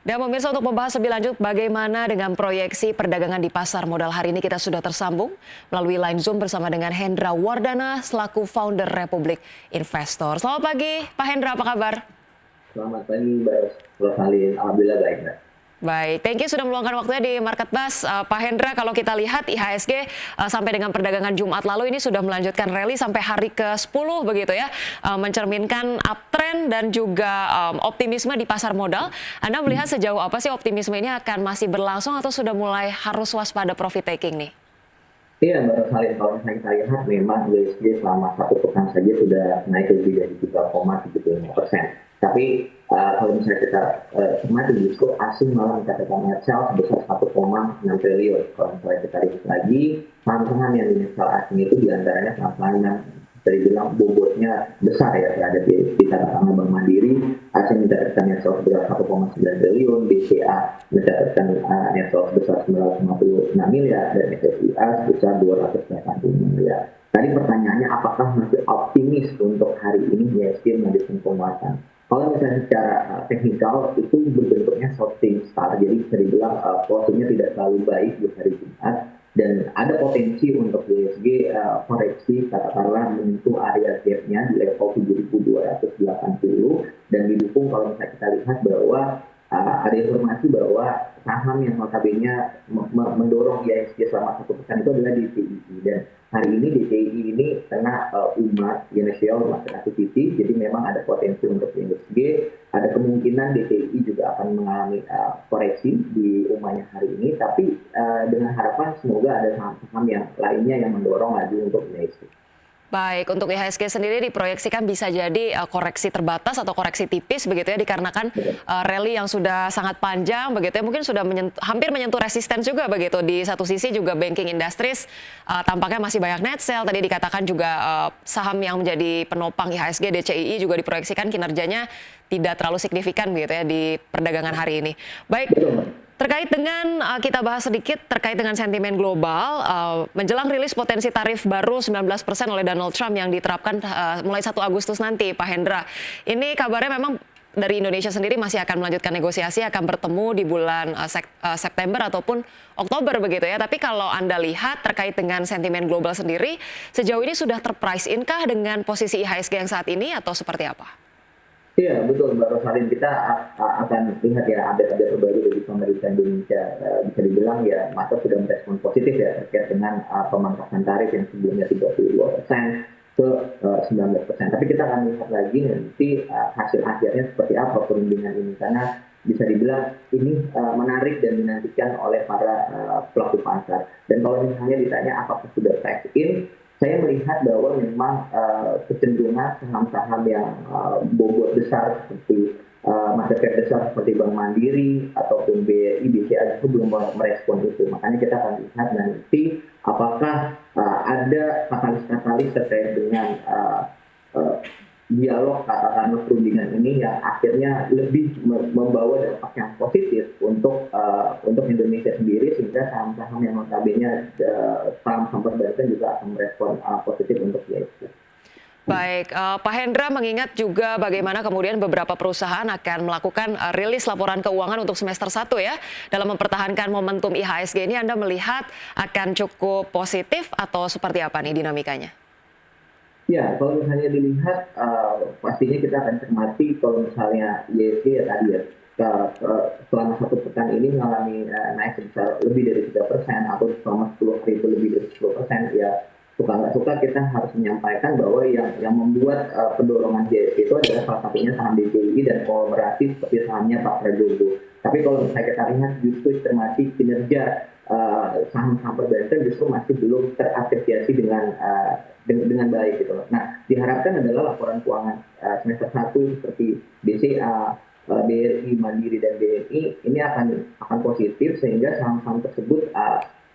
Dan pemirsa, untuk membahas lebih lanjut bagaimana dengan proyeksi perdagangan di pasar modal hari ini, kita sudah tersambung melalui line Zoom bersama dengan Hendra Wardana selaku founder Republik Investor. Selamat pagi Pak Hendra, apa kabar? Selamat pagi, Mbak Rosalin. Alhamdulillah baik, Mbak. Baik, thank you sudah meluangkan waktunya di Market Buzz. Pak Hendra, kalau kita lihat IHSG sampai dengan perdagangan Jumat lalu ini sudah melanjutkan rally sampai hari ke-10 begitu ya, mencerminkan uptrend dan juga optimisme di pasar modal. Anda melihat sejauh apa sih optimisme ini akan masih berlangsung atau sudah mulai harus waspada profit taking nih? Iya, Mbak Rosalin, kalau misalnya kita lihat memang IHSG selama satu pekan saja sudah naik lebih dari 3,75%. Tapi kalau misalnya kita cermati justru asing malah mencatatkan net sales sebesar 1,6 triliun. Kalau misalnya kita lihat lagi, saham-saham yang di net sales asing itu diantaranya saham-saham yang bisa dibilang bobotnya besar ya, terhadap di katakanlah Bank Mandiri. Asing mencatatkan net sales sebesar 1,9 triliun, BCA mencatatkan net sales sebesar 956 miliar, dan SSIA sebesar 280 miliar. Tadi pertanyaannya, apakah masih optimis untuk hari ini IHSG melanjutkan penguatan? Kalau misalnya secara teknikal itu berbentuknya shorting star, jadi bisa dibilang posisinya tidak terlalu baik di hari Jumat, dan ada potensi untuk IHSG koreksi katakanlah menyentuh area gap-nya di level 7.280 dan didukung kalau misalnya kita lihat bahwa ada informasi bahwa saham yang notabene mendorong IHSG selama satu pekan itu adalah DCI, dan hari ini DCI ini kena umat Indonesia Market Activity, jadi memang ada potensi untuk IHSG, ada kemungkinan DCI juga akan mengalami koreksi di umumnya hari ini, tapi dengan harapan semoga ada saham-saham yang lainnya yang mendorong lagi untuk IHSG. Baik, untuk IHSG sendiri diproyeksikan bisa jadi koreksi terbatas atau koreksi tipis begitu ya, dikarenakan rally yang sudah sangat panjang begitu ya, mungkin sudah hampir menyentuh resisten juga begitu. Di satu sisi juga banking industries tampaknya masih banyak net sell. Tadi dikatakan juga saham yang menjadi penopang IHSG, DCII juga diproyeksikan kinerjanya tidak terlalu signifikan begitu ya di perdagangan hari ini. Baik. Terkait dengan kita bahas sedikit terkait dengan sentimen global, menjelang rilis potensi tarif baru 19% oleh Donald Trump yang diterapkan mulai 1 Agustus nanti, Pak Hendra. Ini kabarnya memang dari Indonesia sendiri masih akan melanjutkan negosiasi, akan bertemu di bulan September ataupun Oktober begitu ya. Tapi kalau Anda lihat terkait dengan sentimen global sendiri, sejauh ini sudah terprice in-kah dengan posisi IHSG yang saat ini atau seperti apa? Iya, betul Mbak Rosalin, kita akan lihat ya update-update terbaru dari pemerintah Indonesia. Bisa dibilang ya masa sudah merespon positif ya terkait dengan pemangkasan tarif yang sebelumnya 32% ke 19%. Tapi kita akan lihat lagi nanti hasil akhirnya seperti apa perundingan ini, karena bisa dibilang ini menarik dan dinantikan oleh para pelaku pasar. Dan kalau misalnya ditanya apakah sudah price in, saya melihat bahwa memang kecenderungan saham-saham yang bobot besar seperti market cap besar seperti Bank Mandiri ataupun BRI, BCA itu belum merespon itu. Makanya kita akan lihat nanti apakah ada katalis-katalis terkait dengan dialog katakanlah perundingan ini yang akhirnya lebih membawa dampak yang positif untuk Indonesia sendiri, sehingga saham-saham yang notabene saham-saham perbankan juga akan merespon positif untuk IHSG. Baik, Pak Hendra mengingat juga bagaimana kemudian beberapa perusahaan akan melakukan rilis laporan keuangan untuk semester 1 ya, dalam mempertahankan momentum IHSG ini, Anda melihat akan cukup positif atau seperti apa nih dinamikanya? Ya, kalau misalnya dilihat, pastinya kita akan cermati kalau misalnya IHSG ya tadi ya, selama satu pekan ini mengalami naik sebesar lebih dari 3%, atau selama 10 hari itu lebih dari 10%, ya suka nggak suka kita harus menyampaikan bahwa yang membuat pendorongan IHSG itu adalah salah satunya saham DCI dan kolaborasi seperti sahamnya Pak Prabowo. Tapi kalau misalnya kita lihat justru cermati kinerja saham-saham perbankan justru masih belum terapresiasi dengan baik gitu. Nah, diharapkan adalah laporan keuangan semester 1 seperti BCA, BRI, Mandiri dan BNI ini akan positif, sehingga saham-saham tersebut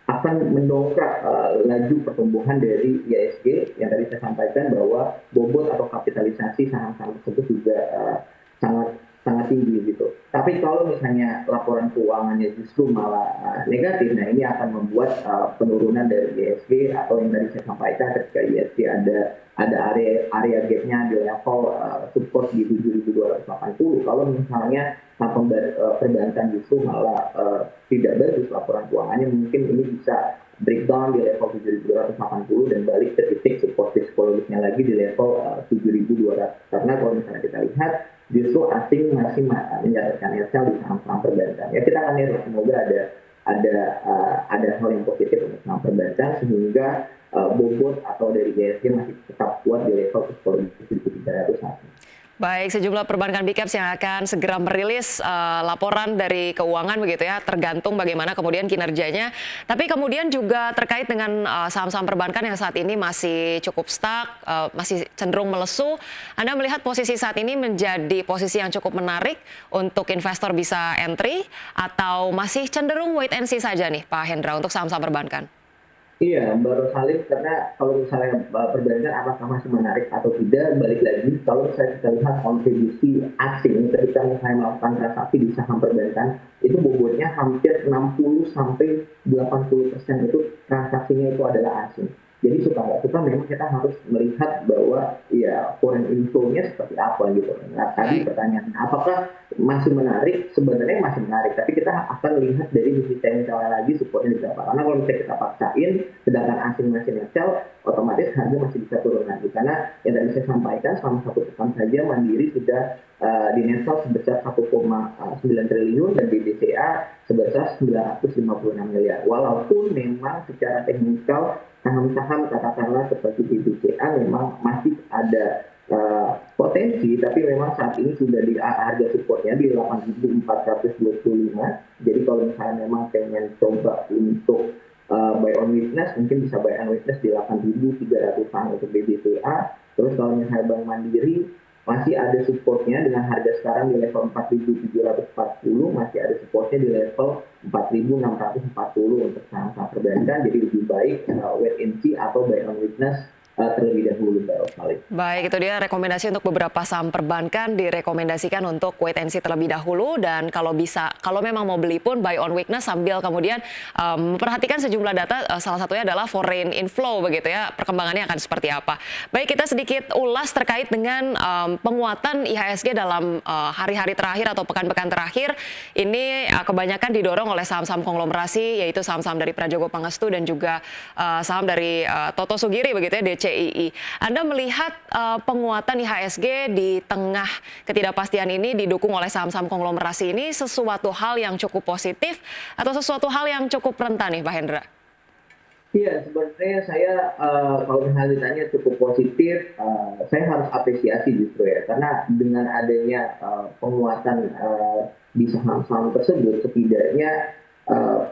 akan mendongkrak laju pertumbuhan dari IHSG yang tadi saya sampaikan bahwa bobot atau kapitalisasi saham-saham tersebut juga sangat tinggi gitu. Tapi kalau misalnya laporan keuangannya justru malah negatif, nah ini akan membuat penurunan dari IHSG, atau yang tadi saya sampaikan ketika IHSG ada area gap-nya di level support di 7.280. Kalau misalnya perbankan justru malah tidak bagus laporan keuangannya, mungkin ini bisa breakdown di level 7.280 dan balik ke titik support psikologisnya lagi di level 7.200. Karena kalau misalnya kita lihat justru asing masih mencatatkan sell di saham-saham perbankan. Ya kita akan lihat semoga ada hal yang positif untuk saham perbankan sehingga bobot atau dari IHSG masih tetap kuat di level psikologis 7.300. Baik, sejumlah perbankan big caps yang akan segera merilis laporan dari keuangan begitu ya, tergantung bagaimana kemudian kinerjanya. Tapi kemudian juga terkait dengan saham-saham perbankan yang saat ini masih cukup stuck, masih cenderung melesu. Anda melihat posisi saat ini menjadi posisi yang cukup menarik untuk investor bisa entry atau masih cenderung wait and see saja nih Pak Hendra untuk saham-saham perbankan? Iya, baru salib karena kalau misalnya perbankan apakah masih menarik atau tidak, balik lagi kalau misalnya kita lihat kontribusi asing ketika misalnya melakukan transaksi di saham perbankan itu bobotnya hampir 60 sampai 80% itu transaksinya itu adalah asing. Jadi suka nggak suka memang kita harus melihat bahwa ya foreign inflow-nya seperti apa gitu. Nah, tadi pertanyaannya apakah masih menarik? Sebenarnya masih menarik, tapi kita akan lihat dari sisi teknikalnya lagi supportnya di berapa. Karena kalau misalnya kita paksain, sedangkan asing masih nge-sell, otomatis harga masih bisa turun lagi. Karena yang tadi saya sampaikan selama 1 pekan saja Mandiri sudah di net sell sebesar 1,9 triliun dan di BCA sebesar 956 miliar. Walaupun memang secara teknikal saham-saham katakanlah seperti di BCA memang masih ada potensi, tapi memang saat ini sudah di harga supportnya di 8.425. Jadi kalau misalnya memang pengen coba untuk buy on weakness, mungkin bisa buy on weakness di 8.300-an untuk BBCA. Terus kalau misalnya Bank Mandiri masih ada supportnya dengan harga sekarang di level 4.740, masih ada supportnya di level 4.640 untuk saham-saham perbankan. Jadi lebih baik wait and see atau buy on weakness terlebih dahulu barangkali. Baik, itu dia rekomendasi untuk beberapa saham perbankan, direkomendasikan untuk wait and see terlebih dahulu, dan kalau bisa, kalau memang mau beli pun buy on weakness sambil kemudian memperhatikan sejumlah data, salah satunya adalah foreign inflow begitu ya, perkembangannya akan seperti apa. Baik, kita sedikit ulas terkait dengan penguatan IHSG dalam hari-hari terakhir atau pekan-pekan terakhir. Ini kebanyakan didorong oleh saham-saham konglomerasi, yaitu saham-saham dari Prajogo Pangestu dan juga saham dari Toto Sugiri begitu ya, DCII. Anda melihat penguatan IHSG di tengah ketidakpastian ini didukung oleh saham-saham konglomerasi ini sesuatu hal yang cukup positif atau sesuatu hal yang cukup rentan nih Pak Hendra? Iya, sebenarnya saya kalau misalnya ditanya cukup positif, saya harus apresiasi justru ya, karena dengan adanya penguatan di saham-saham tersebut, setidaknya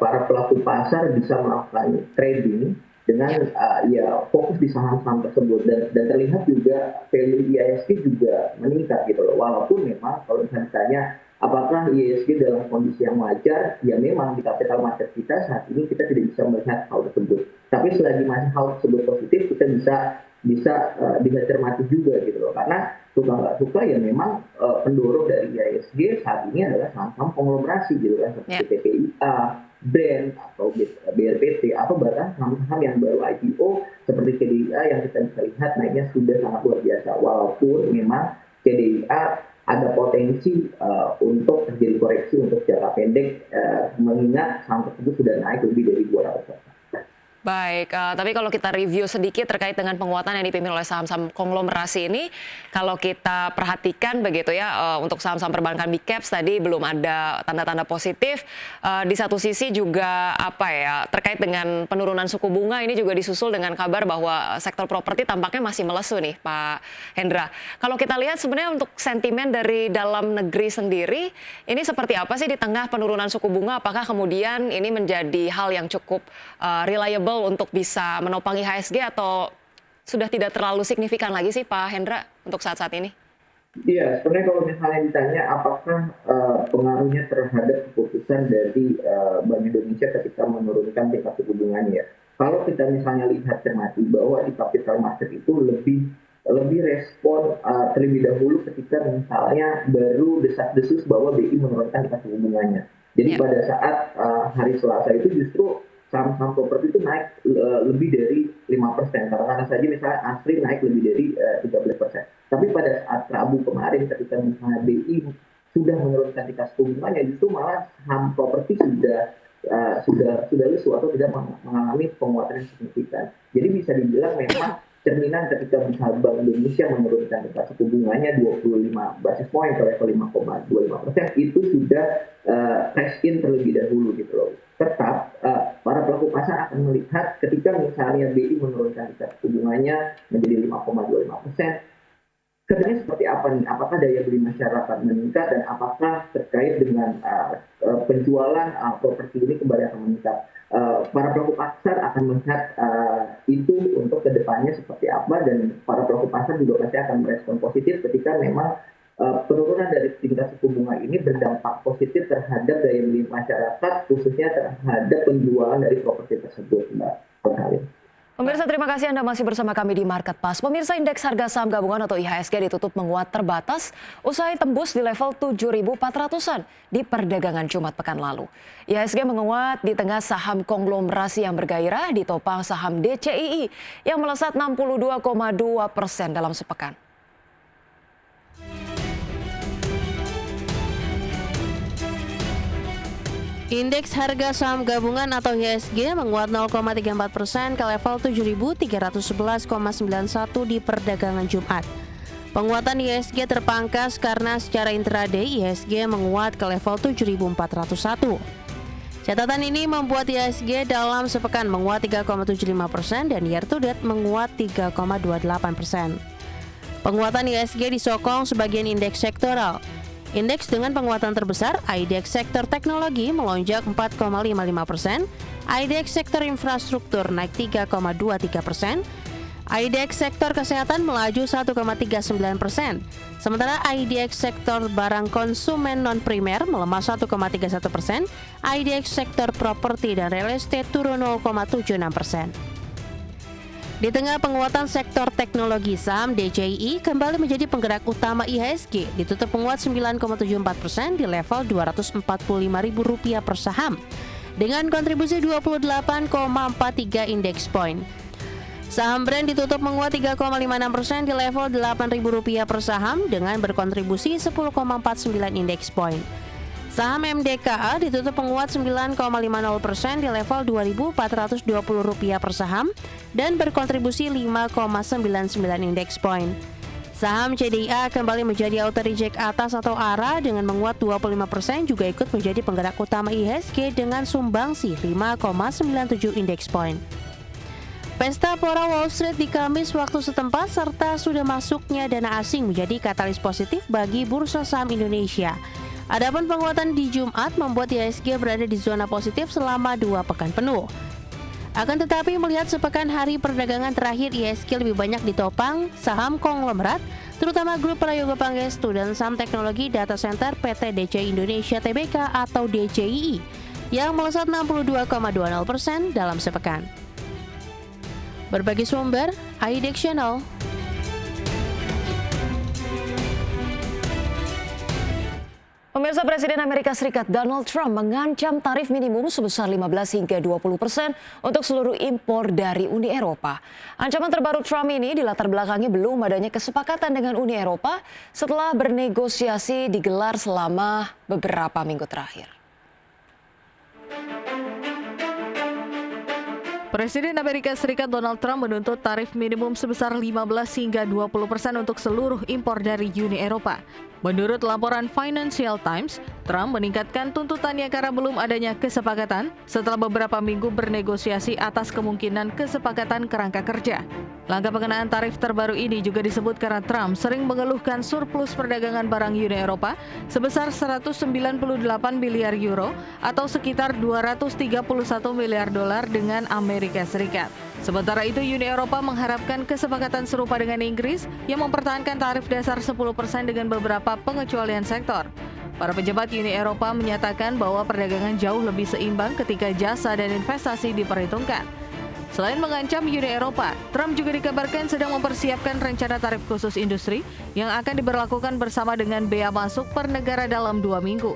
para pelaku pasar bisa melakukan trading dengan ya fokus di saham-saham tersebut, dan terlihat juga value IHSG juga meningkat gitu loh. Walaupun memang kalau misalnya ditanya apakah IHSG dalam kondisi yang wajar, ya memang di capital market kita saat ini kita tidak bisa melihat hal tersebut. Tapi selagi masih hal tersebut positif, kita bisa cermati juga gitu loh. Karena suka nggak suka ya memang pendorong dari IHSG saat ini adalah saham-saham konglomerasi gitu kan, seperti TPIA, Brand atau BRPT, atau bahkan saham-saham yang baru IPO seperti KDIA yang kita bisa lihat naiknya sudah sangat luar biasa. Walaupun memang KDIA ada potensi untuk terjadi koreksi untuk jangka pendek, mengingat saham tersebut sudah naik lebih dari 200%. Baik, tapi kalau kita review sedikit terkait dengan penguatan yang dipimpin oleh saham-saham konglomerasi ini, kalau kita perhatikan begitu ya, untuk saham-saham perbankan big caps tadi belum ada tanda-tanda positif. Di satu sisi juga apa ya, terkait dengan penurunan suku bunga ini juga disusul dengan kabar bahwa sektor properti tampaknya masih melesu nih Pak Hendra. Kalau kita lihat sebenarnya untuk sentimen dari dalam negeri sendiri, ini seperti apa sih di tengah penurunan suku bunga? Apakah kemudian ini menjadi hal yang cukup reliable untuk bisa menopang IHSG atau sudah tidak terlalu signifikan lagi sih Pak Hendra untuk saat-saat ini? Iya, sebenarnya kalau misalnya ditanya apakah pengaruhnya terhadap keputusan dari Bank Indonesia ketika menurunkan tingkat suku bunganya. Kalau kita misalnya lihat cermati bahwa di capital market itu lebih respon terlebih dahulu ketika misalnya baru desas-desus bahwa BI menurunkan tingkat suku bunganya. Jadi pada saat hari Selasa itu justru saham-saham properti itu naik lebih dari 5%. Karena saja misalnya Asri naik lebih dari 13%. Tapi pada saat Rabu kemarin ketika misalnya BI sudah menurunkan tingkat suku bunganya, justru malah saham properti sudah lesu atau tidak mengalami penguatan yang signifikan. Jadi bisa dibilang memang cerminan ketika misalnya Bank Indonesia menurunkan tingkat suku bunganya 25 basis point ke level 5,25%, itu sudah price in terlebih dahulu gitu loh. Tetap para pelaku pasar akan melihat ketika misalnya BI menurunkan tingkat suku bunganya menjadi 5,25%, kedepannya seperti apa nih? Apakah daya beli masyarakat meningkat dan apakah terkait dengan penjualan properti ini kembali akan meningkat? Para pelaku pasar akan melihat itu untuk kedepannya seperti apa, dan para pelaku pasar juga pasti akan merespon positif ketika memang penurunan dari tingkat suku bunga ini berdampak positif terhadap daya beli masyarakat, khususnya terhadap penjualan dari properti tersebut, Mbak Perkalin. Pemirsa, terima kasih Anda masih bersama kami di Market Pass. Pemirsa, indeks harga saham gabungan atau IHSG ditutup menguat terbatas usai tembus di level 7.400-an di perdagangan Jumat pekan lalu. IHSG menguat di tengah saham konglomerasi yang bergairah, ditopang saham DCII yang melesat 62,2% dalam sepekan. Indeks harga saham gabungan atau IHSG menguat 0,34% ke level 7.311,91 di perdagangan Jumat. Penguatan IHSG terpangkas karena secara intraday IHSG menguat ke level 7.401. Catatan ini membuat IHSG dalam sepekan menguat 3,75% dan year to date menguat 3,28%. Penguatan IHSG disokong sebagian indeks sektoral. Indeks dengan penguatan terbesar, IDX sektor teknologi melonjak 4,55%, IDX sektor infrastruktur naik 3,23%, IDX sektor kesehatan melaju 1,39%, sementara IDX sektor barang konsumen non-primer melemah 1,31%, IDX sektor properti dan real estate turun 0,76%. Di tengah penguatan sektor teknologi, saham DCII kembali menjadi penggerak utama IHSG, ditutup menguat 9,74% di level Rp245.000 per saham, dengan kontribusi 28,43 indeks point. Saham Brand ditutup menguat 3,56% di level Rp8.000 per saham, dengan berkontribusi 10,49 indeks point. Saham MDKA ditutup menguat 9,50% di level Rp2.420 per saham dan berkontribusi 5,99 indeks point. Saham CDIA kembali menjadi auto reject atas atau ARA dengan menguat 25%, juga ikut menjadi penggerak utama IHSG dengan sumbangsi 5,97 indeks point. Pesta pora Wall Street di Kamis waktu setempat serta sudah masuknya dana asing menjadi katalis positif bagi bursa saham Indonesia. Adapun penguatan di Jumat membuat IHSG berada di zona positif selama 2 pekan penuh. Akan tetapi melihat sepekan hari perdagangan terakhir, IHSG lebih banyak ditopang saham konglomerat, terutama grup Prayoga Pangestu dan saham teknologi data center PT DCI Indonesia Tbk atau DCII yang melesat 62,20% dalam sepekan. Berbagi sumber, IDX Channel. Pemirsa, Presiden Amerika Serikat Donald Trump mengancam tarif minimum sebesar 15 hingga 20% untuk seluruh impor dari Uni Eropa. Ancaman terbaru Trump ini dilatar belakangi belum adanya kesepakatan dengan Uni Eropa setelah bernegosiasi digelar selama beberapa minggu terakhir. Presiden Amerika Serikat Donald Trump menuntut tarif minimum sebesar 15 hingga 20% untuk seluruh impor dari Uni Eropa. Menurut laporan Financial Times, Trump meningkatkan tuntutannya karena belum adanya kesepakatan setelah beberapa minggu bernegosiasi atas kemungkinan kesepakatan kerangka kerja. Langkah pengenaan tarif terbaru ini juga disebut karena Trump sering mengeluhkan surplus perdagangan barang Uni Eropa sebesar 198 miliar euro atau sekitar 231 miliar dolar dengan Amerika Serikat. Sementara itu, Uni Eropa mengharapkan kesepakatan serupa dengan Inggris yang mempertahankan tarif dasar 10% dengan beberapa pengecualian sektor. Para pejabat Uni Eropa menyatakan bahwa perdagangan jauh lebih seimbang ketika jasa dan investasi diperhitungkan. Selain mengancam Uni Eropa, Trump juga dikabarkan sedang mempersiapkan rencana tarif khusus industri yang akan diberlakukan bersama dengan bea masuk per negara dalam 2 minggu.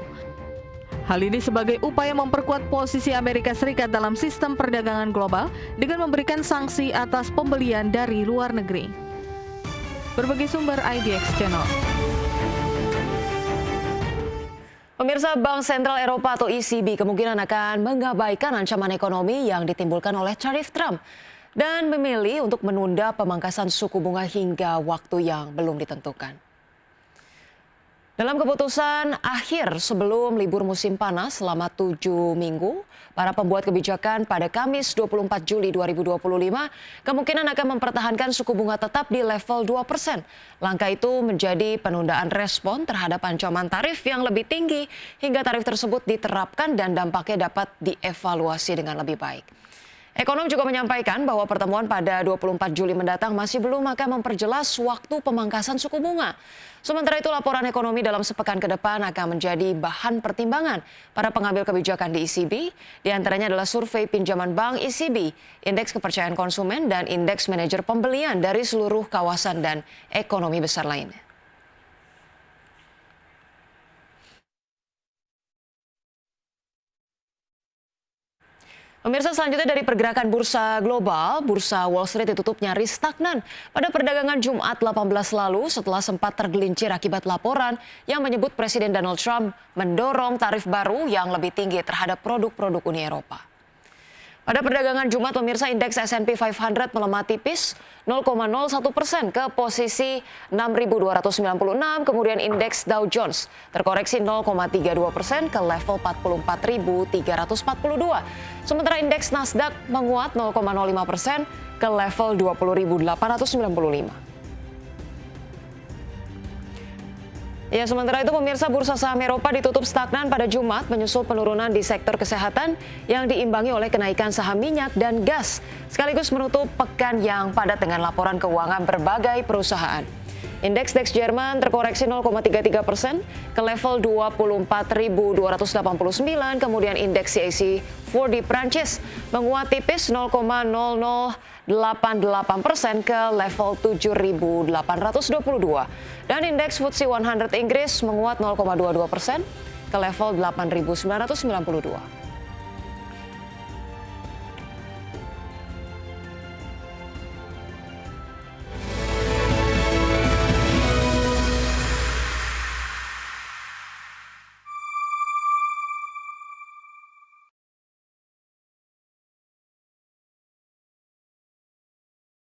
Hal ini sebagai upaya memperkuat posisi Amerika Serikat dalam sistem perdagangan global dengan memberikan sanksi atas pembelian dari luar negeri. Berbagi sumber IDX Channel. Pemirsa, Bank Sentral Eropa atau ECB kemungkinan akan mengabaikan ancaman ekonomi yang ditimbulkan oleh tarif Trump dan memilih untuk menunda pemangkasan suku bunga hingga waktu yang belum ditentukan. Dalam keputusan akhir sebelum libur musim panas selama 7 minggu, para pembuat kebijakan pada Kamis 24 Juli 2025 kemungkinan akan mempertahankan suku bunga tetap di level 2%. Langkah itu menjadi penundaan respon terhadap ancaman tarif yang lebih tinggi hingga tarif tersebut diterapkan dan dampaknya dapat dievaluasi dengan lebih baik. Ekonom juga menyampaikan bahwa pertemuan pada 24 Juli mendatang masih belum akan memperjelas waktu pemangkasan suku bunga. Sementara itu laporan ekonomi dalam sepekan ke depan akan menjadi bahan pertimbangan para pengambil kebijakan di ECB. Di antaranya adalah survei pinjaman bank ECB, indeks kepercayaan konsumen, dan indeks manajer pembelian dari seluruh kawasan dan ekonomi besar lainnya. Pemirsa, selanjutnya dari pergerakan bursa global, bursa Wall Street ditutup nyaris stagnan pada perdagangan Jumat 18 lalu setelah sempat tergelincir akibat laporan yang menyebut Presiden Donald Trump mendorong tarif baru yang lebih tinggi terhadap produk-produk Uni Eropa. Pada perdagangan Jumat, pemirsa, indeks S&P 500 melemah tipis 0,01% ke posisi 6.296, kemudian indeks Dow Jones terkoreksi 0,32% ke level 44.342. Sementara indeks Nasdaq menguat 0,05% ke level 20.895. Ya, sementara itu pemirsa, bursa saham Eropa ditutup stagnan pada Jumat menyusul penurunan di sektor kesehatan yang diimbangi oleh kenaikan saham minyak dan gas, sekaligus menutup pekan yang padat dengan laporan keuangan berbagai perusahaan. Indeks DAX Jerman terkoreksi 0,33% ke level 24.289, kemudian indeks CAC 40 Prancis menguat tipis 0,0088% ke level 7.822 dan indeks FTSE 100 Inggris menguat 0,22% ke level 8.992.